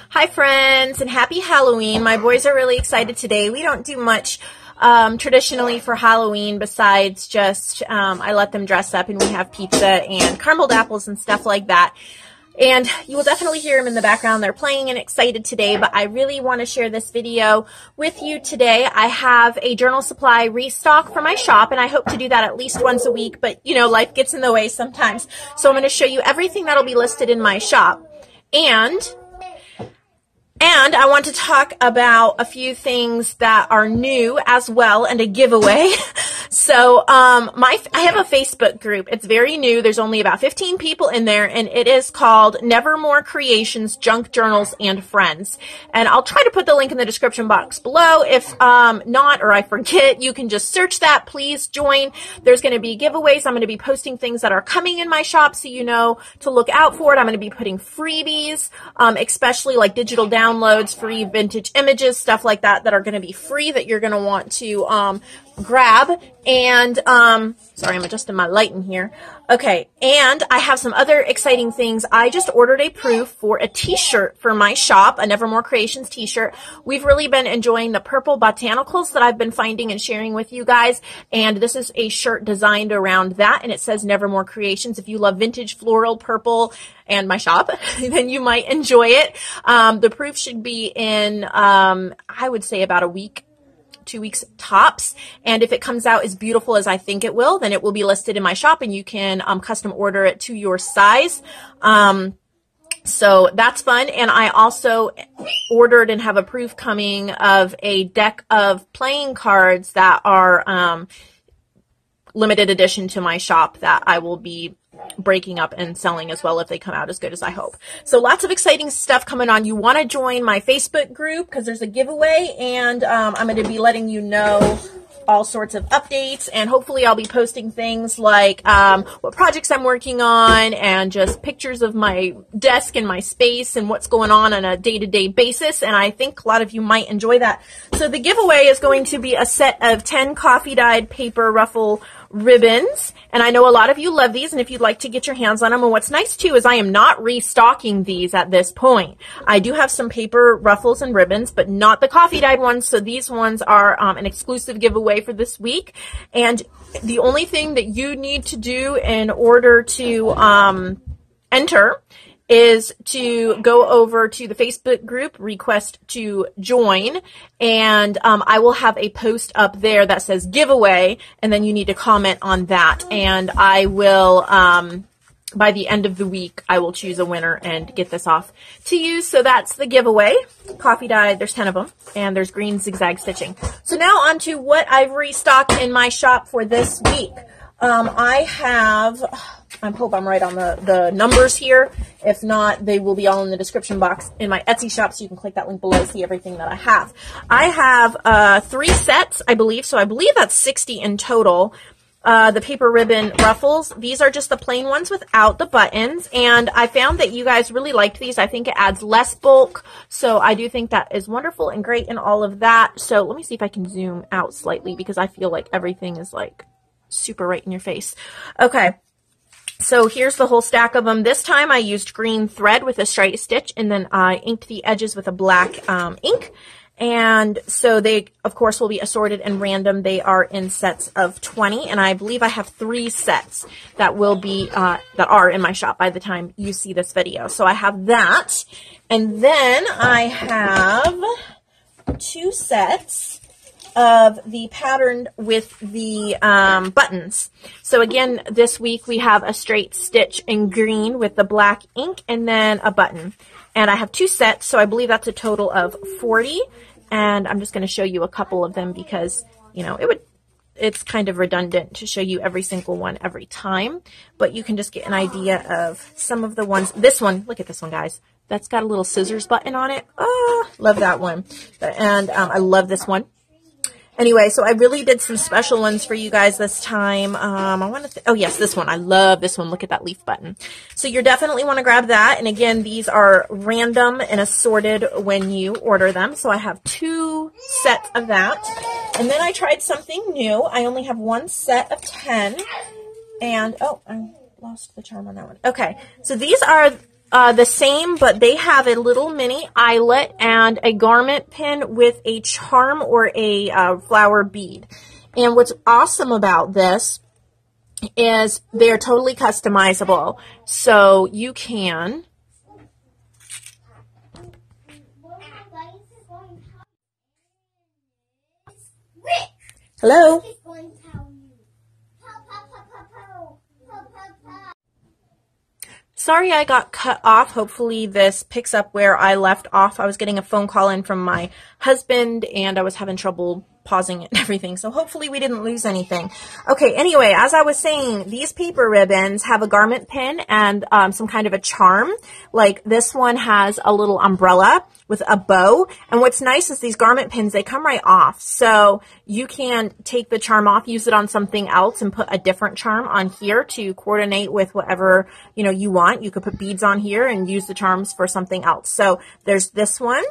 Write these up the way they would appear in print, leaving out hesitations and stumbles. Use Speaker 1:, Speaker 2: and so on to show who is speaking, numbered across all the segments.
Speaker 1: Hi friends, and happy Halloween. My boys are really excited today. We don't do much traditionally for Halloween besides just I let them dress up and we have pizza and carameled apples and stuff like that. And you will definitely hear them in the background. They're playing and excited today, but I really want to share this video with you today. I have a journal supply restock for my shop, and I hope to do that at least once a week, but you know, life gets in the way sometimes. So I'm going to show you everything that'll be listed in my shop. And I want to talk about a few things that are new as well, and a giveaway. So I have a Facebook group. It's very new. There's only about 15 people in there, and it is called Nevermore Creations, Junk Journals, and Friends. And I'll try to put the link in the description box below. If not, or I forget, you can just search that. Please join. There's going to be giveaways. I'm going to be posting things that are coming in my shop so you know to look out for it. I'm going to be putting freebies, especially like digital downloads, free vintage images, stuff like that that are going to be free that you're going to want to grab. And sorry, I'm adjusting my lighting here. Okay, and I have some other exciting things. I just ordered a proof for a t-shirt for my shop, a Nevermore Creations t-shirt. We've really been enjoying the purple botanicals that I've been finding and sharing with you guys, and this is a shirt designed around that, and it says Nevermore Creations. If you love vintage floral purple and my shop, then you might enjoy it. The proof should be in, I would say about a week, 2 weeks tops. And if it comes out as beautiful as I think it will, then it will be listed in my shop and you can custom order it to your size. So that's fun. And I also ordered and have a proof coming of a deck of playing cards that are limited edition to my shop that I will be breaking up and selling as well if they come out as good as I hope. So lots of exciting stuff coming on. You want to join my Facebook group because there's a giveaway, and I'm going to be letting you know all sorts of updates, and hopefully I'll be posting things like what projects I'm working on and just pictures of my desk and my space and what's going on a day-to-day basis, and I think a lot of you might enjoy that. So the giveaway is going to be a set of 10 coffee-dyed paper ruffle ribbons, and I know a lot of you love these, and if you'd like to get your hands on them, and what's nice too is I am not restocking these at this point. I do have some paper ruffles and ribbons, but not the coffee dyed ones, so these ones are an exclusive giveaway for this week, and the only thing that you need to do in order to enter is to go over to the Facebook group, request to join, and I will have a post up there that says giveaway, and then you need to comment on that, and I will, by the end of the week, I will choose a winner and get this off to you. So that's the giveaway. Coffee dyed, there's 10 of them, and there's green zigzag stitching. So now on to what I've restocked in my shop for this week. I hope I'm right on the numbers here. If not, they will be all in the description box in my Etsy shop, so you can click that link below to see everything that I have. I have 3 sets, I believe, so I believe that's 60 in total. The paper ribbon ruffles. These are just the plain ones without the buttons, and I found that you guys really liked these. I think it adds less bulk, so I do think that is wonderful and great and all of that. So let me see if I can zoom out slightly because I feel like everything is like super right in your face. Okay. So here's the whole stack of them. This time I used green thread with a straight stitch, and then I inked the edges with a black ink. And so they, of course, will be assorted and random. They are in sets of 20, and I believe I have 3 sets that will be, that are in my shop by the time you see this video. So I have that, and then I have 2 sets of the patterned with the buttons. So again, this week we have a straight stitch in green with the black ink and then a button. And I have 2 sets, so I believe that's a total of 40. And I'm just going to show you a couple of them because, you know, it's kind of redundant to show you every single one every time. But you can just get an idea of some of the ones. This one, look at this one, guys. That's got a little scissors button on it. Oh, love that one. And I love this one. Anyway, so I really did some special ones for you guys this time. I want to, oh yes, this one. I love this one. Look at that leaf button. So you definitely want to grab that. And again, these are random and assorted when you order them. So I have 2 sets of that. And then I tried something new. I only have 1 set of 10. And, oh, I lost the charm on that one. Okay, so these are the same, but they have a little mini eyelet and a garment pin with a charm or a flower bead. And what's awesome about this is they're totally customizable. So you can hello. Sorry I got cut off. Hopefully this picks up where I left off. I was getting a phone call in from my husband and I was having trouble pausing it and everything. So hopefully we didn't lose anything. Okay, anyway, as I was saying, these paper ribbons have a garment pin and some kind of a charm. Like this one has a little umbrella with a bow. And what's nice is these garment pins, they come right off. So you can take the charm off, use it on something else and put a different charm on here to coordinate with whatever, you know, you want. You could put beads on here and use the charms for something else. So there's this one.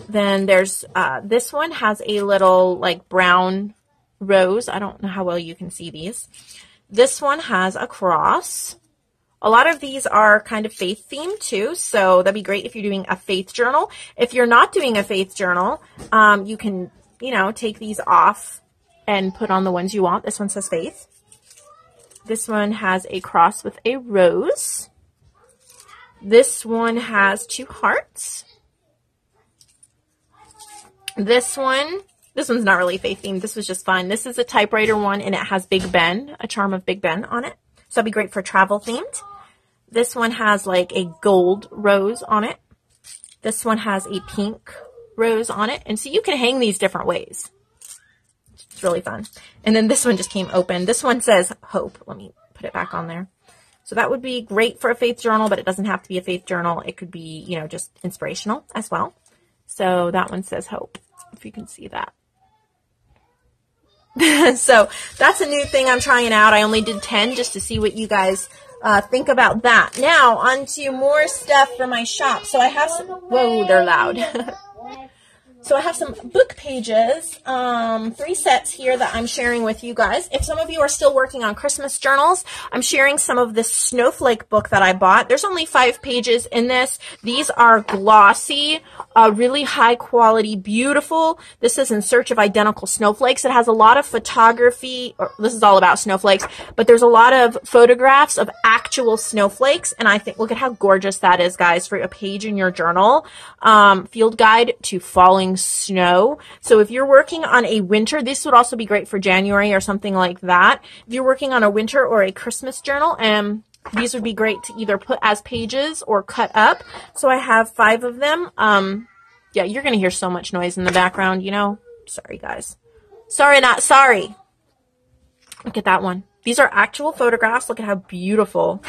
Speaker 1: Then there's this one has a little like brown rose. I don't know how well you can see these. This one has a cross. A lot of these are kind of faith themed too, so that'd be great if you're doing a faith journal. If you're not doing a faith journal, you can, you know, take these off and put on the ones you want. This one says faith. This one has a cross with a rose. This one has 2 hearts. This one's not really faith themed. This was just fun. This is a typewriter one and it has Big Ben, a charm of Big Ben on it. So that'd be great for travel themed. This one has like a gold rose on it. This one has a pink rose on it. And so you can hang these different ways. It's really fun. And then this one just came open. This one says hope. Let me put it back on there. So that would be great for a faith journal, but it doesn't have to be a faith journal. It could be, you know, just inspirational as well. So that one says hope, if you can see that. So that's a new thing I'm trying out. I only did 10 just to see what you guys think about that. Now on to more stuff for my shop. So I have some, whoa, they're loud. So I have some book pages, 3 sets here that I'm sharing with you guys. If some of you are still working on Christmas journals, I'm sharing some of this snowflake book that I bought. There's only 5 pages in this. These are glossy, really high quality, beautiful. This is In Search of Identical Snowflakes. It has a lot of photography, or this is all about snowflakes, but there's a lot of photographs of actual snowflakes. And I think, look at how gorgeous that is, guys, for a page in your journal. Field guide to falling snow. So if you're working on a winter, this would also be great for January or something like that. If you're working on a winter or a Christmas journal, these would be great to either put as pages or cut up. So I have 5 of them. Yeah, you're going to hear so much noise in the background, you know. Sorry, guys. Sorry, not sorry. Look at that one. These are actual photographs. Look at how beautiful.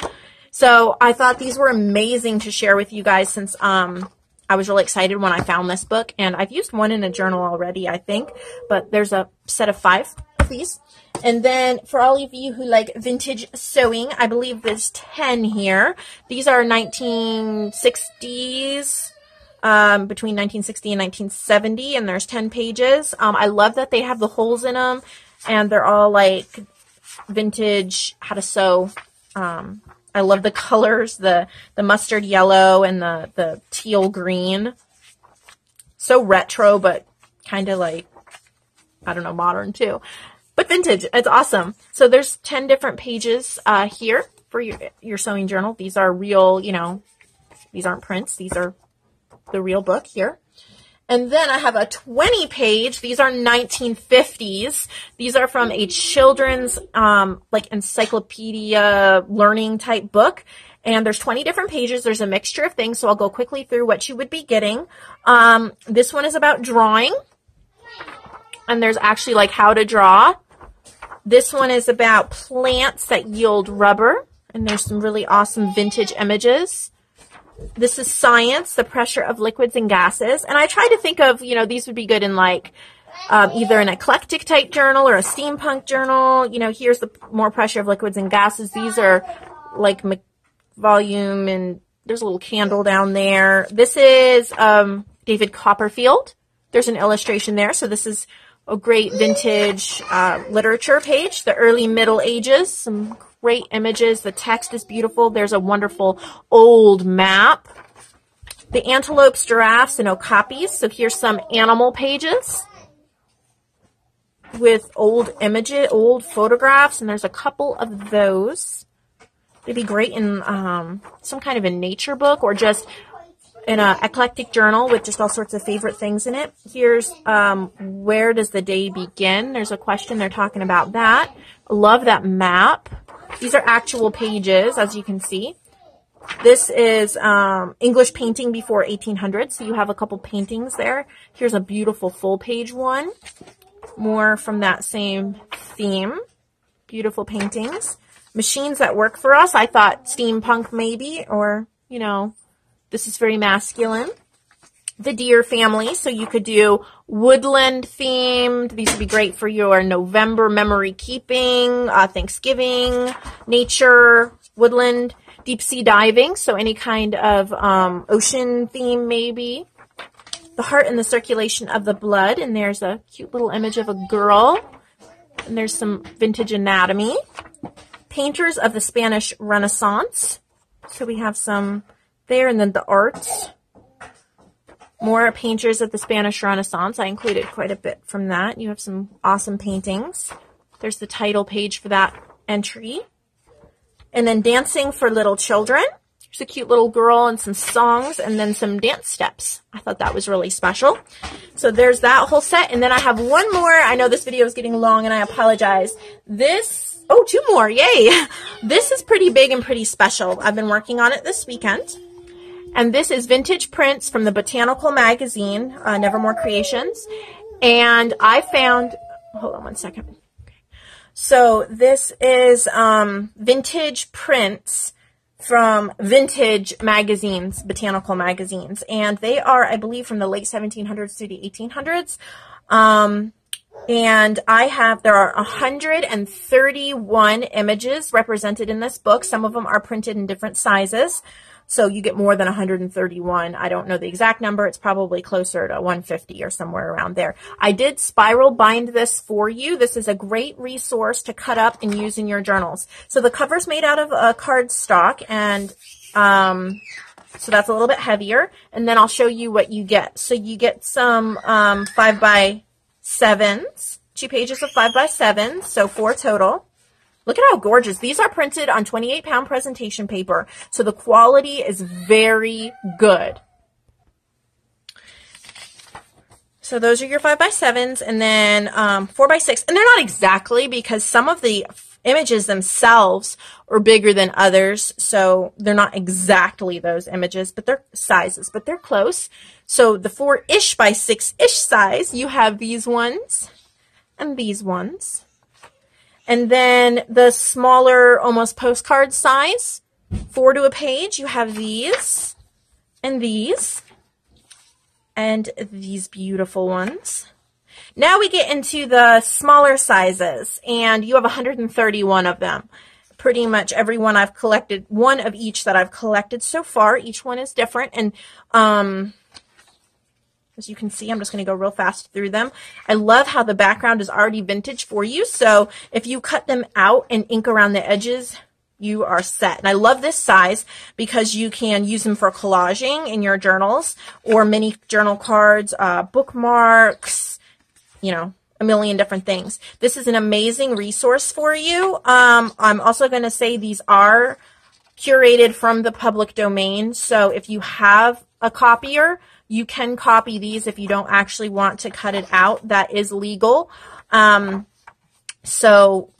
Speaker 1: So I thought these were amazing to share with you guys since I was really excited when I found this book. And I've used one in a journal already, I think. But there's a set of 5 of these. And then for all of you who like vintage sewing, I believe there's 10 here. These are 1960s, between 1960 and 1970, and there's 10 pages. I love that they have the holes in them, and they're all like vintage how to sew. I love the colors, the mustard yellow and the teal green. So retro, but kind of like, I don't know, modern too. But vintage, it's awesome. So there's 10 different pages here for your sewing journal. These are real, you know, these aren't prints. These are the real book here. And then I have a 20 page. These are 1950s. These are from a children's like encyclopedia learning type book. And there's 20 different pages. There's a mixture of things. So I'll go quickly through what you would be getting. This one is about drawing. And there's actually like how to draw. This one is about plants that yield rubber. And there's some really awesome vintage images. This is science, the pressure of liquids and gases. And I try to think of, you know, these would be good in like either an eclectic type journal or a steampunk journal. You know, here's the more pressure of liquids and gases. These are like volume, and there's a little candle down there. This is David Copperfield. There's an illustration there. So this is a great vintage literature page, the early Middle Ages, some great images. The text is beautiful. There's a wonderful old map. The antelopes, giraffes, and okapis. So here's some animal pages with old images, old photographs, and there's a couple of those. They'd be great in some kind of a nature book or just in an eclectic journal with just all sorts of favorite things in it. Here's where does the day begin? There's a question. They're talking about that. I love that map. These are actual pages, as you can see. This is English painting before 1800, so you have a couple paintings there. Here's a beautiful full-page one. More from that same theme. Beautiful paintings. Machines that work for us. I thought steampunk maybe, or, you know, this is very masculine. The deer family, so you could do woodland themed. These would be great for your November memory keeping, Thanksgiving, nature, woodland. Deep sea diving, so any kind of ocean theme maybe. The heart and the circulation of the blood, and there's a cute little image of a girl. And there's some vintage anatomy. Painters of the Spanish Renaissance. So we have some there, and then the arts. More painters of the Spanish Renaissance. I included quite a bit from that. You have some awesome paintings. There's the title page for that entry. And then dancing for little children. There's a cute little girl and some songs and then some dance steps. I thought that was really special. So there's that whole set. And then I have one more. I know this video is getting long and I apologize. This, oh, two more. Yay. This is pretty big and pretty special. I've been working on it this weekend. And this is vintage prints from the Botanical magazine, Nevermore Creations. And I found, hold on one second. So this is vintage prints from vintage magazines, botanical magazines. And they are, I believe, from the late 1700s to the 1800s. And there are 131 images represented in this book. Some of them are printed in different sizes. So you get more than 131. I don't know the exact number. It's probably closer to 150 or somewhere around there. I did spiral bind this for you. This is a great resource to cut up and use in your journals. So the cover's made out of cardstock, and so that's a little bit heavier. And then I'll show you what you get. So you get some 5x7s, 2 pages of 5x7s, so 4 total. Look at how gorgeous. These are printed on 28-pound presentation paper, so the quality is very good. So those are your 5x7s, and then 4x6. And they're not exactly, because some of the images themselves are bigger than others, so they're not exactly those images, but they're sizes, but they're close. So the 4-ish by 6-ish size, you have these ones and these ones. And then the smaller, almost postcard size, 4 to a page, you have these and these beautiful ones. Now we get into the smaller sizes, and you have 131 of them. Pretty much every one I've collected, one of each that I've collected so far. Each one is different, and as you can see, I'm just going to go real fast through them. I love how the background is already vintage for you. So if you cut them out and ink around the edges, you are set. And I love this size because you can use them for collaging in your journals or mini journal cards, bookmarks, you know, a million different things. This is an amazing resource for you. I'm also going to say these are curated from the public domain. So if you have a copier, you can copy these if you don't actually want to cut it out. That is legal. So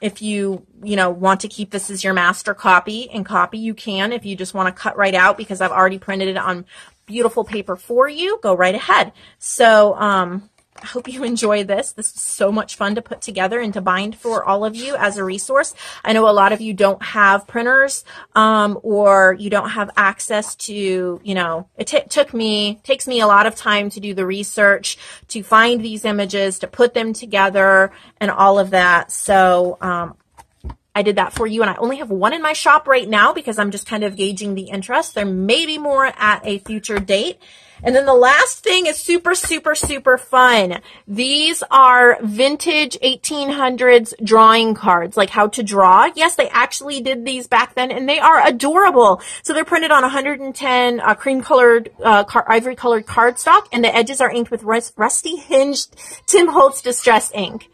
Speaker 1: if you want to keep this as your master copy and copy, you can. If you just want to cut right out, because I've already printed it on beautiful paper for you, go right ahead. So I hope you enjoy this. This is so much fun to put together and to bind for all of you as a resource. I know a lot of you don't have printers, or you don't have access to, it takes me a lot of time to do the research, to find these images, to put them together and all of that. So, I I did that for you, and I only have one in my shop right now because I'm just kind of gauging the interest. There may be more at a future date. And then the last thing is super, super, super fun. These are vintage 1800s drawing cards, like how to draw. Yes, they actually did these back then, and they are adorable. So they're printed on 110 cream-colored, ivory-colored cardstock, and the edges are inked with rusty hinged Tim Holtz distress ink.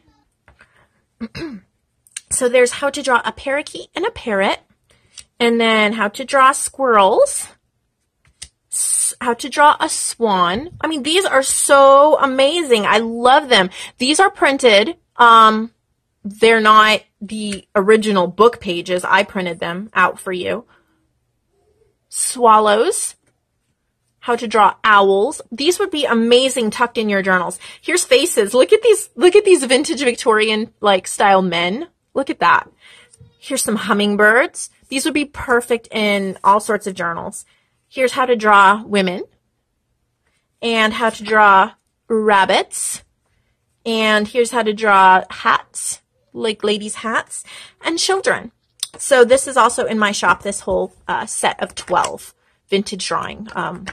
Speaker 1: So there's how to draw a parakeet and a parrot, and then how to draw squirrels, how to draw a swan. I mean, these are so amazing. I love them. These are printed. They're not the original book pages. I printed them out for you. Swallows. How to draw owls. These would be amazing tucked in your journals. Here's faces. Look at these vintage Victorian like style men. Look at that. Here's some hummingbirds. These would be perfect in all sorts of journals. Here's how to draw women, and how to draw rabbits, and here's how to draw hats, like ladies' hats, and children. So this is also in my shop, this whole set of 12 vintage drawing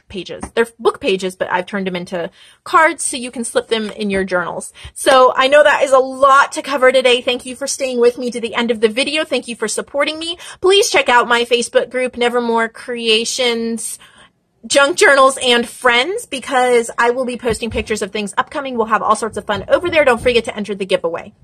Speaker 1: pages. They're book pages, but I've turned them into cards so you can slip them in your journals. So I know that is a lot to cover today. Thank you for staying with me to the end of the video. Thank you for supporting me. Please check out my Facebook group, Nevermore Creations, Junk Journals, and Friends, because I will be posting pictures of things upcoming. We'll have all sorts of fun over there. Don't forget to enter the giveaway.